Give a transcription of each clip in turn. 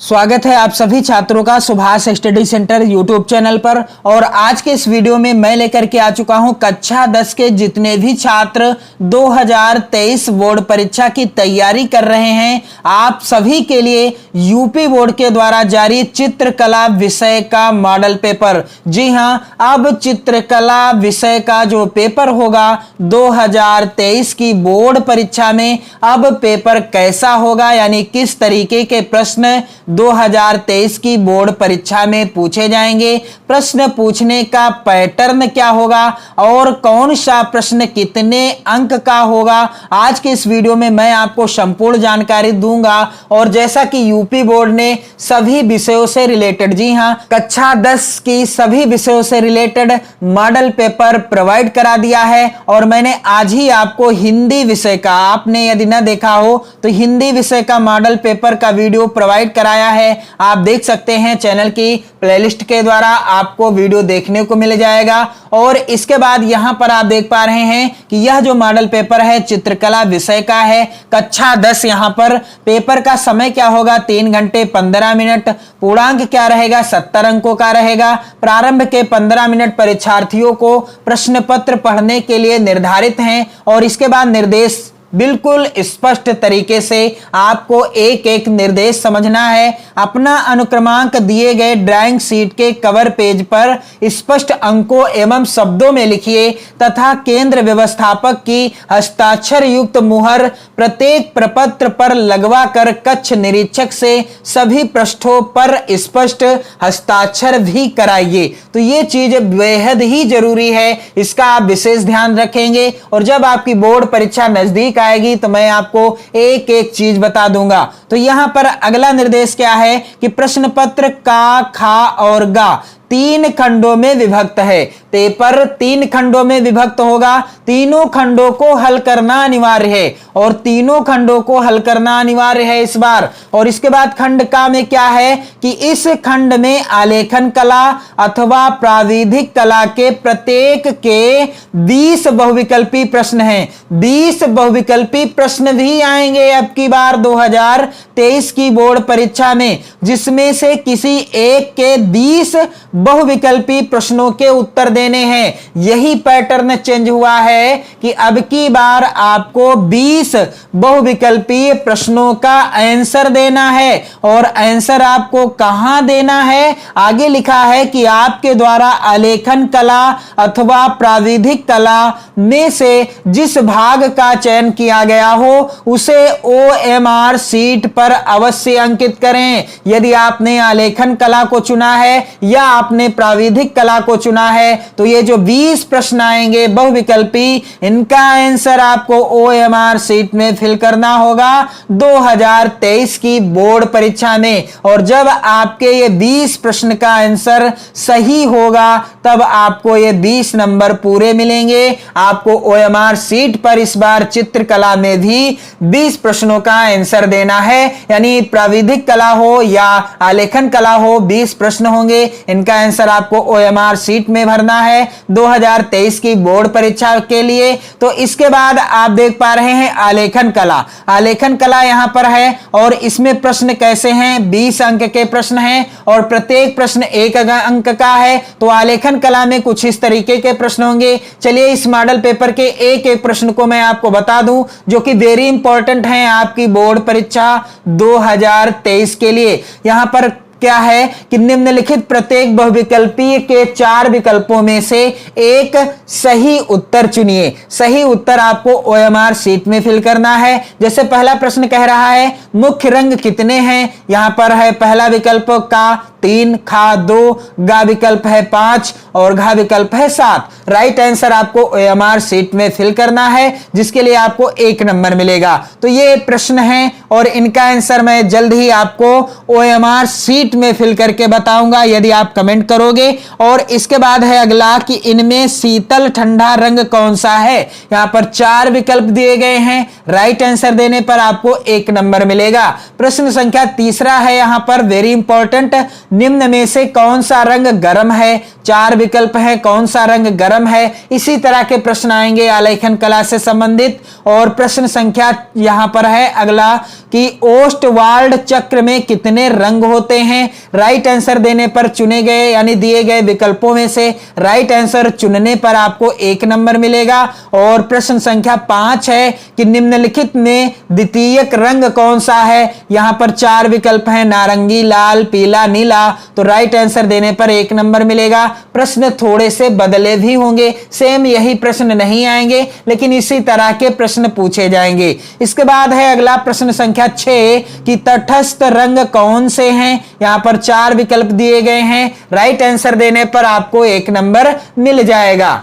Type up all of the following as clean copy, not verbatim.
स्वागत है आप सभी छात्रों का Subhash study centre YouTube channel पर। और आज के इस वीडियो में मैं लेकर के आ चुका हूं कक्षा 10 के जितने भी छात्र 2023 बोर्ड परीक्षा की तैयारी कर रहे हैं, आप सभी के लिए यूपी बोर्ड के द्वारा जारी चित्रकला विषय का मॉडल पेपर। जी हां, अब चित्रकला विषय का जो पेपर होगा 2023 की बोर्ड परीक्षा में, अब पेपर कैसा होगा, यानी किस तरीके के प्रश्न 2023 की बोर्ड परीक्षा में पूछे जाएंगे, प्रश्न पूछने का पैटर्न क्या होगा और कौन सा प्रश्न कितने अंक का होगा, आज के इस वीडियो में मैं आपको संपूर्ण जानकारी दूंगा। और जैसा कि यूपी बोर्ड ने सभी विषयों से रिलेटेड, जी हां, कक्षा 10 की सभी विषयों से रिलेटेड मॉडल पेपर प्रोवाइड करा दिया है। और मैंने आज ही आपको हिंदी विषय का, आपने यदि ना देखा हो तो हिंदी विषय का मॉडल पेपर का वीडियो प्रोवाइड कराया है, आप देख सकते हैं चैनल की प्लेलिस्ट के द्वारा आपको वीडियो देखने को मिल जाएगा। और इसके बाद यहां पर आप देख पा रहे हैं कि यह जो मॉडल पेपर है चित्रकला विषय का है, कक्षा 10। यहां पर पेपर का समय क्या होगा, 3 घंटे 15 मिनट। पूर्णांक क्या रहेगा, 70 अंकों का रहेगा। प्रारंभ के 15 मिनट परीक्षार्थियों को प्रश्न पत्र पढ़ने के लिए निर्धारित हैं। और इसके बाद निर्देश बिल्कुल स्पष्ट तरीके से आपको एक एक निर्देश समझना है। अपना अनुक्रमांक दिए गए ड्राइंग शीट के कवर पेज पर स्पष्ट अंकों एवं शब्दों में लिखिए तथा केंद्र व्यवस्थापक की हस्ताक्षर युक्त मुहर प्रत्येक प्रपत्र पर लगवा कर कक्ष निरीक्षक से सभी पृष्ठों पर स्पष्ट हस्ताक्षर भी कराइए। तो ये चीज बेहद ही जरूरी है, इसका आप विशेष ध्यान रखेंगे। और जब आपकी बोर्ड परीक्षा नजदीक आएगी तो मैं आपको एक एक चीज बता दूंगा। तो यहां पर अगला निर्देश क्या है कि प्रश्न पत्र का, खा और गा 3 खंडों में विभक्त है। पेपर 3 खंडों में विभक्त होगा, तीनों खंडों को हल करना अनिवार्य है। और तीनों खंडों को हल करना अनिवार्य है इस बार। और इसके बाद खंड का में क्या है कि इस खंड में आलेखन कला अथवा प्राविधिक कला के प्रत्येक के 20 बहुविकल्पी प्रश्न हैं। 20 बहुविकल्पी प्रश्न भी आएंगे अब की बार 2023 की बोर्ड परीक्षा में, जिसमें से किसी एक के 20 बहुविकल्पी प्रश्नों के उत्तर देने हैं। यही पैटर्न चेंज हुआ है कि अब की बार आपको 20 बहुविकल्पी प्रश्नों का आंसर देना है। और आंसर आपको कहां देना है, आगे लिखा है कि आपके द्वारा आलेखन कला अथवा प्राविधिक कला में से जिस भाग का चयन किया गया हो उसे OMR शीट पर अवश्य अंकित करें। यदि आपने आलेखन कला को चुना है या आपने प्राविधिक कला को चुना है तो ये जो 20 प्रश्न आएंगे बहुविकल्पी, इनका आंसर आपको OMR शीट में फिल करना होगा 2023 की बोर्ड परीक्षा में। और जब आपके ये 20 प्रश्न का आंसर सही होगा तब आपको ये 20 नंबर पूरे मिलेंगे। आपको OMR शीट पर इस बार चित्रकला में भी 20 प्रश्नों का आंसर देना है, यानी प्राविधिक कला हो या आलेखन कला हो, 20 प्रश्न होंगे। इनका आंसर आपको OMR शीट में भरना है 2023 की बोर्ड परीक्षा के लिए। तो इसके बाद आप देख पा रहे हैं आलेखन कला। आलेखन कला यहां पर है और इसमें प्रश्न कैसे हैं, 20 अंक के प्रश्न हैं और प्रत्येक प्रश्न 1 अंक का है। तो आलेखन कला में कुछ इस तरीके के प्रश्न होंगे। चलिए इस मॉडल पेपर के एक एक प्रश्न को मैं आपको बता दूं जो कि वेरी इंपॉर्टेंट है आपकी बोर्ड परीक्षा 2023 के लिए। यहां पर क्या है कि निम्नलिखित प्रत्येक बहुविकल्पीय के 4 विकल्पों में से एक सही उत्तर चुनिए। सही उत्तर आपको OMR शीट में फिल करना है। जैसे पहला प्रश्न कह रहा है मुख्य रंग कितने हैं, यहां पर है पहला विकल्प का 3, खा 2, गा विकल्प है 5 और घा विकल्प है 7। राइट आंसर आपको OMR शीट में फिल करना है, जिसके लिए आपको 1 नंबर मिलेगा। तो ये प्रश्न है और इनका आंसर मैं जल्द ही आपको OMR शीट शीट में फिल करके बताऊंगा यदि आप कमेंट करोगे। और इसके बाद है अगला कि इनमें शीतल ठंडा रंग कौन सा है। यहां पर 4 विकल्प दिए गए हैं, राइट आंसर देने पर आपको 1 नंबर मिलेगा। प्रश्न संख्या तीसरा है यहां पर वेरी इंपॉर्टेंट, निम्न में से कौन सा रंग गर्म है। 4 विकल्प है, कौन सा रंग गर्म है। इसी तरह के प्रश्न आएंगे आलेखन कला से संबंधित। और प्रश्न संख्या यहां पर है अगला कि ओस्टवाल्ड चक्र में कितने रंग होते हैं। राइट आंसर देने पर चुने गए यानी दिए गए विकल्पों में से राइट आंसर चुनने पर आपको 1 नंबर मिलेगा। और प्रश्न संख्या 5 है कि निम्नलिखित में द्वितीयक रंग कौन सा है। यहां पर 4 विकल्प हैं, नारंगी, लाल, पीला, नीला। तो राइट आंसर देने पर 1 नंबर मिलेगा। प्रश्न थोड़े से बदले भी होंगे, सेम यही प्रश्न नहीं आएंगे, लेकिन इसी तरह के प्रश्न पूछे जाएंगे। इसके बाद है अगला प्रश्न संख्या 6 कि तटस्थ रंग कौन से हैं। यहां पर 4 विकल्प दिए गए हैं, राइट आंसर देने पर आपको 1 नंबर मिल जाएगा।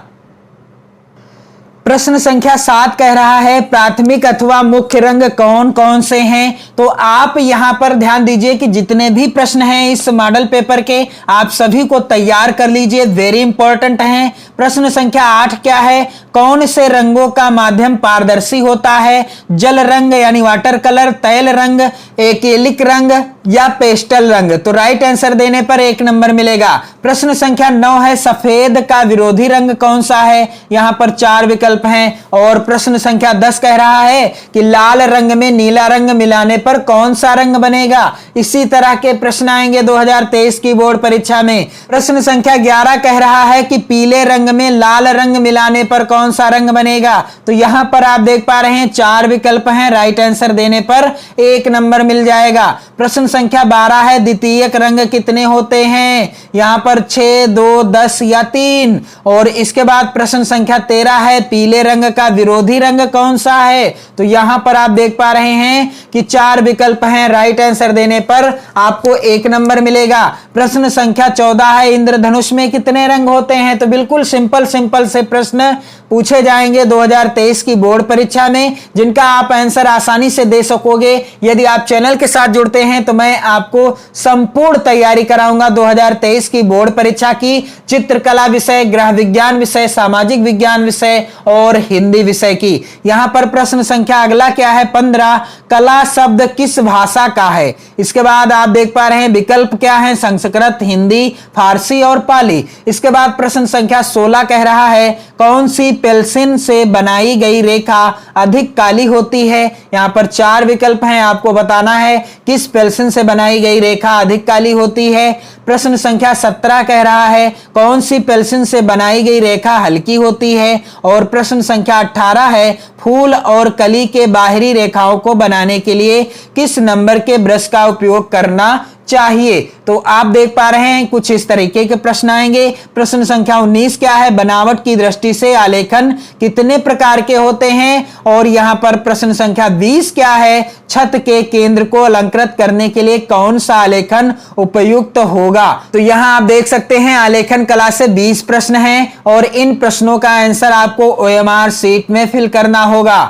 प्रश्न संख्या 7 कह रहा है प्राथमिक अथवा मुख्य रंग कौन कौन से हैं। तो आप यहां पर ध्यान दीजिए कि जितने भी प्रश्न हैं इस मॉडल पेपर के आप सभी को तैयार कर लीजिए, वेरी इंपॉर्टेंट हैं। प्रश्न संख्या 8 क्या है, कौन से रंगों का माध्यम पारदर्शी होता है। जल रंग यानी वाटर कलर, तैल रंग, एक्रिलिक रंग या पेस्टल रंग। तो राइट आंसर देने पर 1 नंबर मिलेगा। प्रश्न संख्या 9 है सफेद का विरोधी रंग कौन सा है। यहां पर 4 विकल्प हैं। और प्रश्न संख्या 10 कह रहा है कि लाल रंग में नीला रंग मिलाने पर कौन सा रंग बनेगा। इसी तरह के प्रश्न आएंगे 2023 की बोर्ड परीक्षा में। प्रश्न संख्या 11 कह रहा है कि पीले रंग में लाल रंग मिलाने पर कौन सा रंग बनेगा। तो यहां पर आप देख पा रहे हैं 4 विकल्प हैं, राइट आंसर देने पर 1 नंबर मिल जाएगा। प्रश्न संख्या 12 है द्वितीयक रंग कितने होते हैं। यहां पर 6, 2, 10 या 3। और इसके बाद प्रश्न संख्या 13 है पीले रंग का विरोधी रंग कौन सा है। तो यहां पर आप देख पा रहे हैं कि 4 विकल्प हैं, राइट आंसर देने पर आपको 1 नंबर मिलेगा। प्रश्न संख्या 14 है इंद्रधनुष में कितने रंग होते हैं। तो बिल्कुल सिंपल से प्रश्न पूछे जाएंगे 2023 की बोर्ड परीक्षा में, जिनका आप आंसर आसानी से दे सकोगे यदि आप चैनल के साथ जुड़ते हैं। तो मैं आपको संपूर्ण तैयारी कराऊंगा 2023 की बोर्ड परीक्षा की, चित्रकला विषय, गृह विज्ञान विषय, सामाजिक विज्ञान विषय और हिंदी विषय की। यहां पर प्रश्न संख्या अगला क्या है 15, कला शब्द किस भाषा का है। इसके बाद आप देख पा रहे हैं विकल्प क्या है, संस्कृत, हिंदी, फारसी और पाली। इसके बाद प्रश्न संख्या 16 कह रहा है कौन सी पेंसिल से बनाई गई रेखा अधिक काली होती है। यहां पर 4 विकल्प हैं, आपको बताना है किस पेंसिल से बनाई गई रेखा अधिक काली होती है। प्रश्न संख्या 17 कह रहा है कौन सी पेंसिल से बनाई गई रेखा हल्की होती है। और प्रश्न संख्या 18 है फूल और कली के बाहरी रेखाओं को बनाने के लिए किस नंबर के ब्रश का उपयोग करना चाहिए। तो आप देख पा रहे हैं कुछ इस तरीके के प्रश्न आएंगे। प्रश्न संख्या 19 क्या है बनावट की दृष्टि से आलेखन कितने प्रकार के होते हैं। और यहां पर प्रश्न संख्या 20 क्या है छत के केंद्र को अलंकृत करने के लिए कौन सा आलेखन उपयुक्त होगा। तो यहां आप देख सकते हैं आलेखन कला से 20 प्रश्न हैं और इन प्रश्नों का आंसर आपको OMR शीट में फिल करना होगा।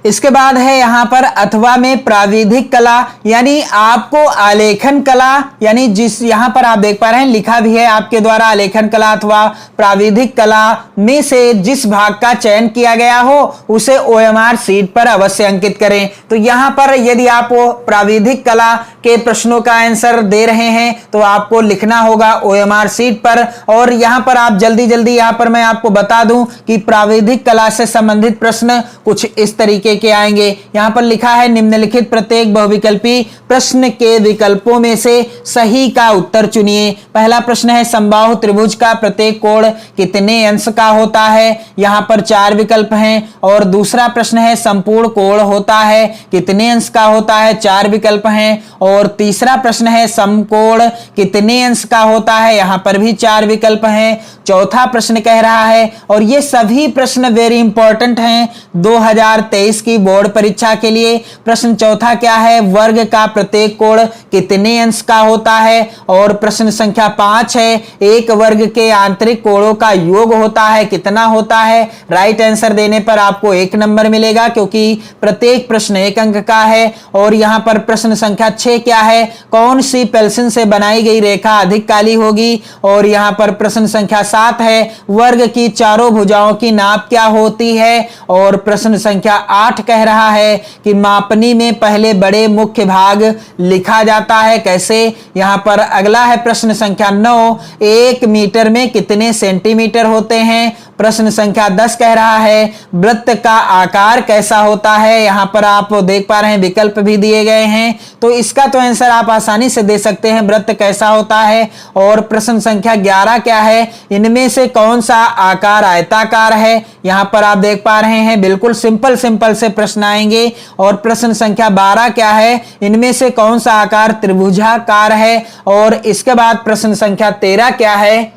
इसके बाद है यहां पर अथवा में प्राविधिक कला यानी आपको आलेखन कला यानी जिस यहां पर आप देख पा रहे हैं लिखा भी है आपके द्वारा आलेखन कला अथवा प्राविधिक कला में से जिस भाग का चयन किया गया हो उसे OMR शीट पर अवश्य अंकित करें। तो यहां पर यदि आप प्राविधिक कला के प्रश्नों का आंसर दे रहे हैं तो आपको लिखना होगा OMR शीट पर। और यहां पर आप जल्दी यहां पर मैं आपको बता दूं कि प्राविधिक कला से संबंधित प्रश्न कुछ इस तरीके के आएंगे। यहां पर लिखा है निम्नलिखित प्रत्येक बहुविकल्पी प्रश्न के विकल्पों में से सही का उत्तर चुनिए। पहला प्रश्न है समबाहु त्रिभुज का प्रत्येक कोण कितने अंश का होता है। यहां पर 4 विकल्प हैं। और दूसरा प्रश्न है संपूर्ण कोण होता है कितने अंश का होता है, 4 विकल्प हैं। और तीसरा प्रश्न है समकोण कितने अंश का होता है, यहां पर भी 4 विकल्प हैं। चौथा प्रश्न कह रहा है और ये सभी प्रश्न वेरी इंपॉर्टेंट हैं 2023 की बोर्ड परीक्षा के लिए। प्रश्न चौथा क्या है, वर्ग का प्रत्येक कोण कितने अंश का होता है। और प्रश्न संख्या 5 है, एक वर्ग के आंतरिक कोणों का योग होता है, कितना होता है। राइट आंसर देने पर आपको 1 नंबर मिलेगा, क्योंकि प्रत्येक प्रश्न 1 अंक का है। और यहां पर प्रश्न संख्या 6 क्या है, कौन सी पेंसिल से बनाई गई रेखा अधिक काली होगी। और यहां पर प्रश्न संख्या 7 है, वर्ग की चारों भुजाओं की नाप क्या होती है। और प्रश्न संख्या 8 कह रहा है कि मापनी में पहले बड़े मुख्य भाग लिखा जाता है, कैसे। यहां पर अगला है प्रश्न संख्या 9, 1 मीटर में कितने सेंटीमीटर होते हैं। प्रश्न संख्या 10 कह रहा है, वृत्त का आकार कैसा होता है। यहां पर आप देख पा रहे हैं विकल्प भी दिए गए हैं, तो इसका तो आंसर आप आसानी से दे सकते हैं, वृत्त कैसा होता है। और प्रश्न संख्या 11 क्या है, इनमें से कौन सा आकार आयताकार है। यहां पर आप देख पा रहे हैं बिल्कुल सिंपल से प्रश्न आएंगे। और प्रश्न संख्या 12 क्या है, इनमें से कौन सा आकार त्रिभुजाकार है। और इसके बाद प्रश्न संख्या 13 क्या है,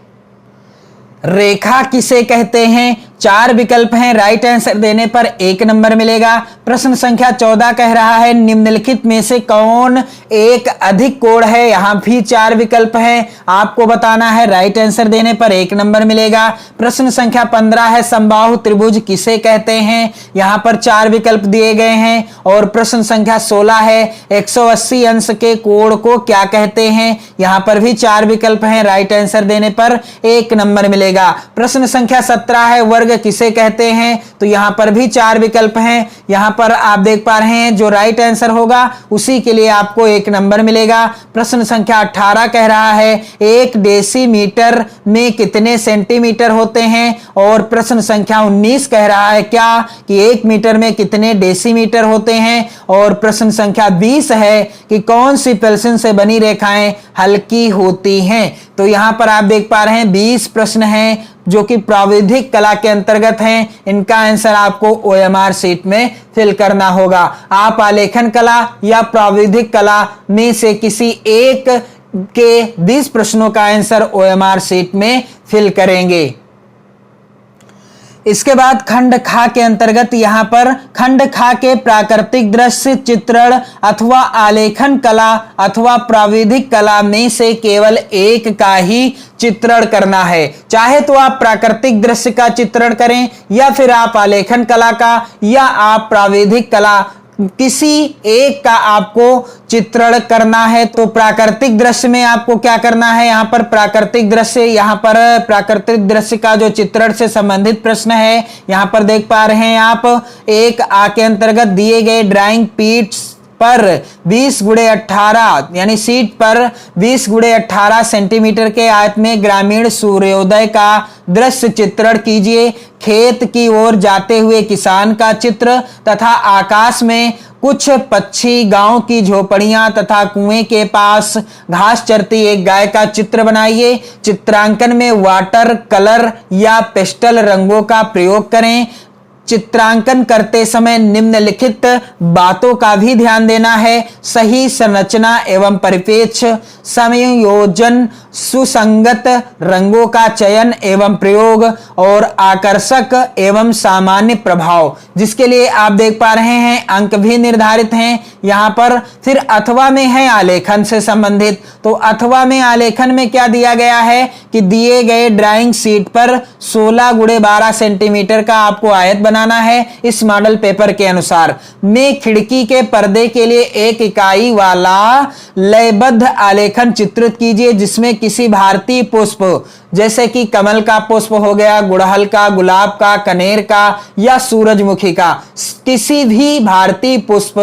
रेखा किसे कहते हैं। 4 विकल्प हैं, राइट आंसर देने पर 1 नंबर मिलेगा। प्रश्न संख्या 14 कह रहा है, निम्नलिखित में से कौन एक अधिक कोण है। यहां भी 4 विकल्प हैं, आपको बताना है, राइट आंसर देने पर 1 नंबर मिलेगा। प्रश्न संख्या 15 है, समबाहु त्रिभुज किसे कहते हैं। यहां पर 4 विकल्प दिए गए हैं। और प्रश्न संख्या 16 है, 180 अंश के कोण को क्या कहते हैं। यहां पर भी 4 विकल्प हैं, राइट आंसर देने पर 1 नंबर मिलेगा। प्रश्न संख्या 17 है, वर्ग किसे कहते हैं। तो यहां पर भी 4 विकल्प हैं, यहां पर आप देख पा रहे हैं जो राइट आंसर होगा उसी के लिए आपको 1 नंबर मिलेगा। प्रश्न संख्या 18 कह रहा है, 1 डेसीमीटर में कितने सेंटीमीटर होते हैं। और प्रश्न संख्या 19 कह रहा है क्या कि 1 मीटर में कितने डेसीमीटर होते हैं। और प्रश्न संख्या 20 है कि कौन सी पेंसिल से बनी रेखाएं हल्की होती हैं। तो यहां पर आप देख पा रहे हैं 20 प्रश्न हैं जो कि प्राविधिक कला के अंतर्गत हैं। इनका आंसर आपको OMR शीट में फिल करना होगा। आप आलेखन कला या प्राविधिक कला में से किसी एक के 20 प्रश्नों का आंसर OMR शीट में फिल करेंगे। इसके बाद खंड खा के अंतर्गत यहां पर खंड खा के प्राकृतिक दृश्य चित्रण अथवा आलेखन कला अथवा प्राविधिक कला में से केवल एक का ही चित्रण करना है। चाहे तो आप प्राकृतिक दृश्य का चित्रण करें या फिर आप आलेखन कला का या आप प्राविधिक कला, किसी एक का आपको चित्रण करना है। तो प्राकृतिक दृश्य में आपको क्या करना है, यहां पर प्राकृतिक दृश्य, यहां पर प्राकृतिक दृश्य का जो चित्रण से संबंधित प्रश्न है यहां पर देख पा रहे हैं आप। 1A के अंतर्गत दिए गए ड्राइंग पीठ पर 20x18 यानी सीट पर 20x18 सेंटीमीटर के आयत में ग्रामीण सूर्योदय का दृश्य चित्रण कीजिए। खेत की ओर जाते हुए किसान का चित्र तथा आकाश में कुछ पक्षी, गांव की झोपड़ियां तथा कुएं के पास घास चरती एक गाय का चित्र बनाइए। चित्रांकन में वाटर कलर या पेस्टल रंगों का प्रयोग करें। चित्रांकन करते समय निम्नलिखित बातों का भी ध्यान देना है, सही संरचना एवं परिप्रेक्ष्य संयोजन, सुसंगत रंगों का चयन एवं प्रयोग और आकर्षक एवं सामान्य प्रभाव, जिसके लिए आप देख पा रहे हैं अंक भी निर्धारित हैं यहां पर। फिर अथवा में है आलेखन से संबंधित, तो अथवा में आलेखन में क्या दिया गया है कि दिए गए ड्राइंग शीट पर 16x12 सेंटीमीटर का आपको आयत बनाना है इस मॉडल पेपर के अनुसार। में खिड़की के पर्दे के लिए 1 इकाई वाला लयबद्ध आलेखन चित्रित कीजिए जिसमें किसी भारतीय पुष्प जैसे कि कमल का पुष्प हो गया, गुड़हल का, गुलाब का, कनेर का या सूरजमुखी का, किसी भी भारतीय पुष्प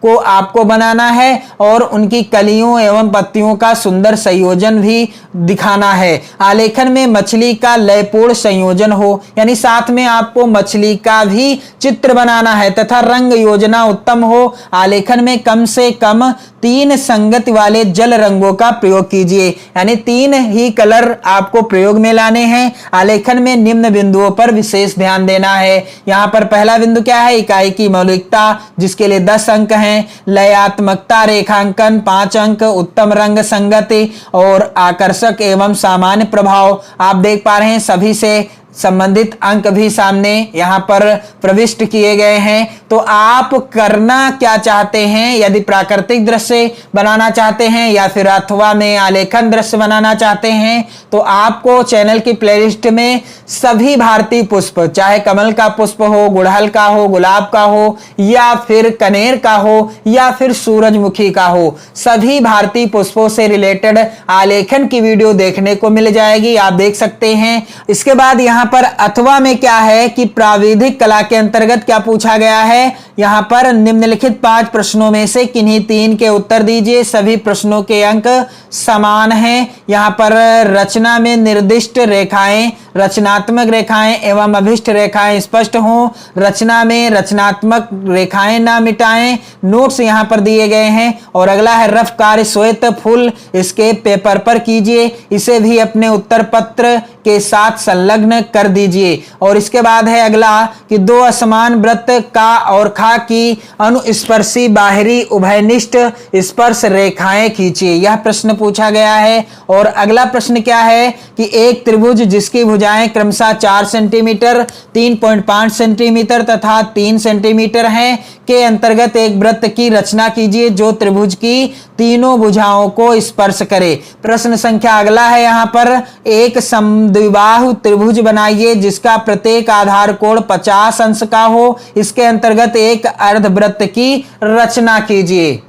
को आपको बनाना है और उनकी कलियों एवं पत्तियों का सुंदर संयोजन भी दिखाना है। आलेखन में मछली का लयपूर्ण संयोजन हो, यानी साथ में आपको मछली का भी चित्र बनाना है तथा रंग योजना उत्तम हो। आलेखन में कम से कम 3 संगति वाले जल रंगों का प्रयोग कीजिए, यानी 3 ही कलर आपको प्रयोग में लाने हैं। आलेखन में निम्न बिंदुओं पर विशेष ध्यान देना है। यहाँ पर पहला बिंदु क्या है, इकाई की मौलिकता जिसके लिए 10 अंक हैं। लयात्मकता रेखांकन 5 अंक, उत्तम रंग संगति और आकर्षक एवं सामान्य प्रभाव आप देख पा रहे हैं सभी से संबंधित अंक भी सामने यहाँ पर प्रविष्ट किए गए हैं। तो आप करना क्या चाहते हैं, यदि प्राकृतिक दृश्य बनाना चाहते हैं या फिर अथवा में आलेखन दृश्य बनाना चाहते हैं, तो आपको चैनल की प्लेलिस्ट में सभी भारतीय पुष्प, चाहे कमल का पुष्प हो, गुड़हल का हो, गुलाब का हो या फिर कनेर का हो या फिर सूरजमुखी का हो, सभी भारतीय पुष्पों से रिलेटेड आलेखन की वीडियो देखने को मिल जाएगी, आप देख सकते हैं। इसके बाद यहाँ पर अथवा में क्या है कि प्राविधिक कला के अंतर्गत क्या पूछा गया है, यहाँ पर निम्नलिखित 5 प्रश्नों में से किन्हीं 3 के उत्तर दीजिए। सभी प्रश्नों के अंक समान हैं। यहाँ पर रचना में निर्दिष्ट रेखाएं, रचनात्मक रेखाएं एवं अभिष्ट रेखाएं स्पष्ट हों। रचना में रचनात्मक रेखाएं ना मिटाएं। नोट्स यहाँ पर दिए गए हैं। और अगला है रफ कार्य श्वेत फुल इसके पेपर पर कीजिए, इसे भी अपने उत्तर पत्र के साथ संलग्न कर दीजिए। और इसके बाद है अगला कि 2 असमान वृत्त का और खा की अनुस्पर्शी बाहरी उभयनिष्ठ स्पर्श रेखाएं खींचिए, यह प्रश्न पूछा गया है। और अगला प्रश्न क्या है कि एक त्रिभुज जिसकी भुजाएं क्रमशः 4 सेंटीमीटर, 3.5 सेंटीमीटर तथा 3 सेंटीमीटर हैं के अंतर्गत एक वृत्त की रचना कीजिए जो त्रिभुज की तीनों भुजाओं को स्पर्श करे। प्रश्न संख्या अगला है यहाँ पर एक समद्विबाहु त्रिभुज बनाइए जिसका प्रत्येक आधार कोण 50 अंश का हो, इसके अंतर्गत एक अर्धवृत्त की रचना कीजिए।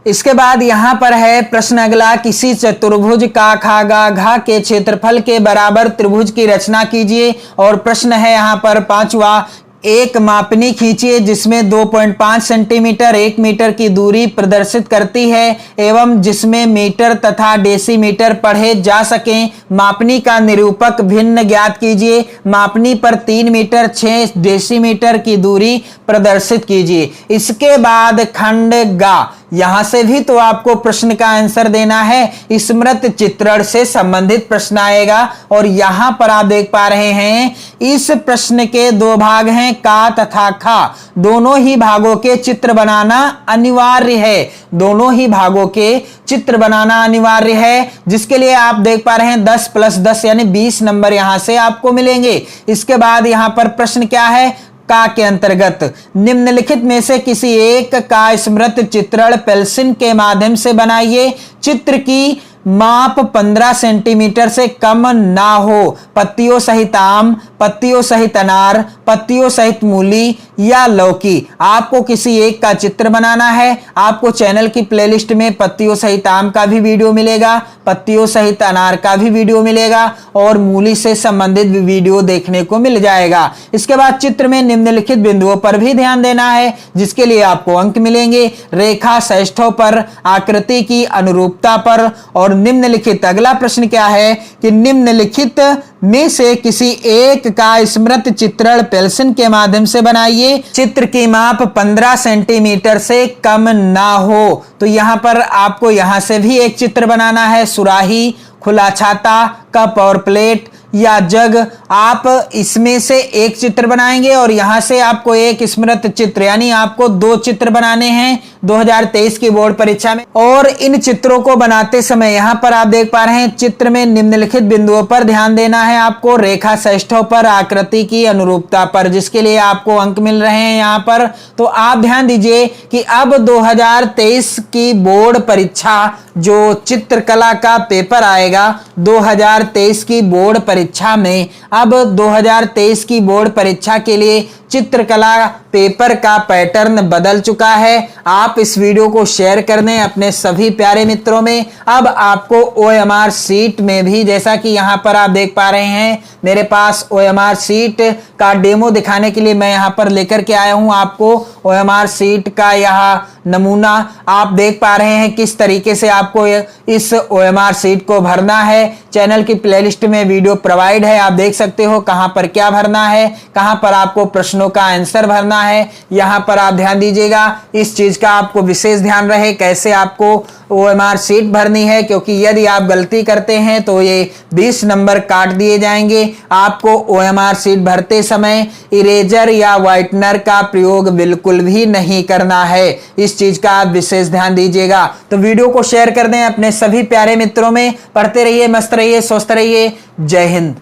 इसके बाद यहां पर है प्रश्न अगला, किसी चतुर्भुज का खा गा घा के क्षेत्रफल के बराबर त्रिभुज की रचना कीजिए। और प्रश्न है यहां पर 5वां, एक मापनी खींचिए जिसमें 2.5 सेंटीमीटर 1 मीटर की दूरी प्रदर्शित करती है एवं जिसमें मीटर तथा डेसीमीटर पढ़े जा सकें। मापनी का निरूपक भिन्न ज्ञात कीजिए। मापनी पर 3 मीटर 6 डेसीमीटर की दूरी प्रदर्शित कीजिए। इसके बाद खंड गा, यहां से भी तो आपको प्रश्न का आंसर देना है। स्मृत चित्रण से संबंधित प्रश्न आएगा। और यहां पर आप देख पा रहे हैं इस प्रश्न के 2 भाग हैं, का तथा खा। दोनों ही भागों के चित्र बनाना अनिवार्य है। दोनों ही भागों के चित्र बनाना अनिवार्य है, जिसके लिए आप देख पा रहे हैं 10 + 10 यानी 20 नंबर यहां से आपको मिलेंगे। इसके बाद यहां पर प्रश्न क्या है, का के अंतर्गत निम्नलिखित में से किसी एक का स्मृत चित्रण पेंसिल के माध्यम से बनाइए। चित्र की माप 15 सेंटीमीटर से कम ना हो। पत्तियों सहित आम, पत्तियों सहित अनार, पत्तियों सहित मूली या लौकी, आपको किसी एक का चित्र बनाना है। आपको चैनल की प्लेलिस्ट में पत्तियों सहित आम का भी वीडियो मिलेगा, पत्तियों सहित अनार का भी वीडियो मिलेगा और मूली से संबंधित भी वीडियो देखने को मिल जाएगा। इसके बाद चित्र में निम्नलिखित बिंदुओं पर भी ध्यान देना है, जिसके लिए आपको अंक मिलेंगे। रेखा सैष्ठों पर, आकृति की अनुरूपता पर। और निम्नलिखित अगला प्रश्न क्या है कि निम्नलिखित में से किसी एक का स्मृत चित्रण पेंसिल के माध्यम से बनाइए। चित्र की माप 15 सेंटीमीटर से कम ना हो। तो यहां पर आपको यहां से भी एक चित्र बनाना है। सुराही, खुला छाता, कप और प्लेट या जग, आप इसमें से एक चित्र बनाएंगे और यहां से आपको एक स्मृत चित्र यानी आपको 2 चित्र बनाने हैं 2023 की बोर्ड परीक्षा में। और इन चित्रों को बनाते समय यहां पर आप देख पा रहे हैं चित्र में निम्नलिखित बिंदुओं पर ध्यान देना है आपको। रेखा सैष्ठों पर, आकृति की अनुरूपता पर, जिसके लिए आपको अंक मिल रहे हैं यहां पर। तो आप ध्यान दीजिए कि अब 2023 की बोर्ड परीक्षा जो चित्रकला का पेपर आएगा 2023 की बोर्ड परीक्षा में, अब 2023 की बोर्ड परीक्षा के लिए चित्रकला पेपर का पैटर्न बदल चुका है। आप इस वीडियो को शेयर कर दें अपने सभी प्यारे मित्रों में। अब आपको OMR शीट में भी, जैसा कि यहां पर आप देख पा रहे हैं मेरे पास OMR शीट का डेमो दिखाने के लिए मैं यहां पर लेकर के आया हूं आपको OMR शीट का यह नमूना। आप देख पा रहे हैं किस तरीके से आपको इस OMR शीट को भरना है। चैनल की प्लेलिस्ट में वीडियो प्रोवाइड है, आप देख सकते हो कहां पर क्या भरना है, कहां पर आपको प्रश्नों का आंसर भरना है। यहां पर आप ध्यान दीजिएगा, इस चीज का आपको विशेष ध्यान रहे कैसे आपको OMR शीट भरनी है, क्योंकि यदि आप गलती करते हैं तो ये 20 नंबर काट दिए जाएंगे। आपको OMR शीट भरते समय इरेजर या व्हाइटनर का प्रयोग बिल्कुल भी नहीं करना है। इस चीज का आप विशेष ध्यान दीजिएगा। तो वीडियो को शेयर कर दें अपने सभी प्यारे मित्रों में। पढ़ते रहिए, मस्त रहिए, स्वस्थ रहिए। जय हिंद।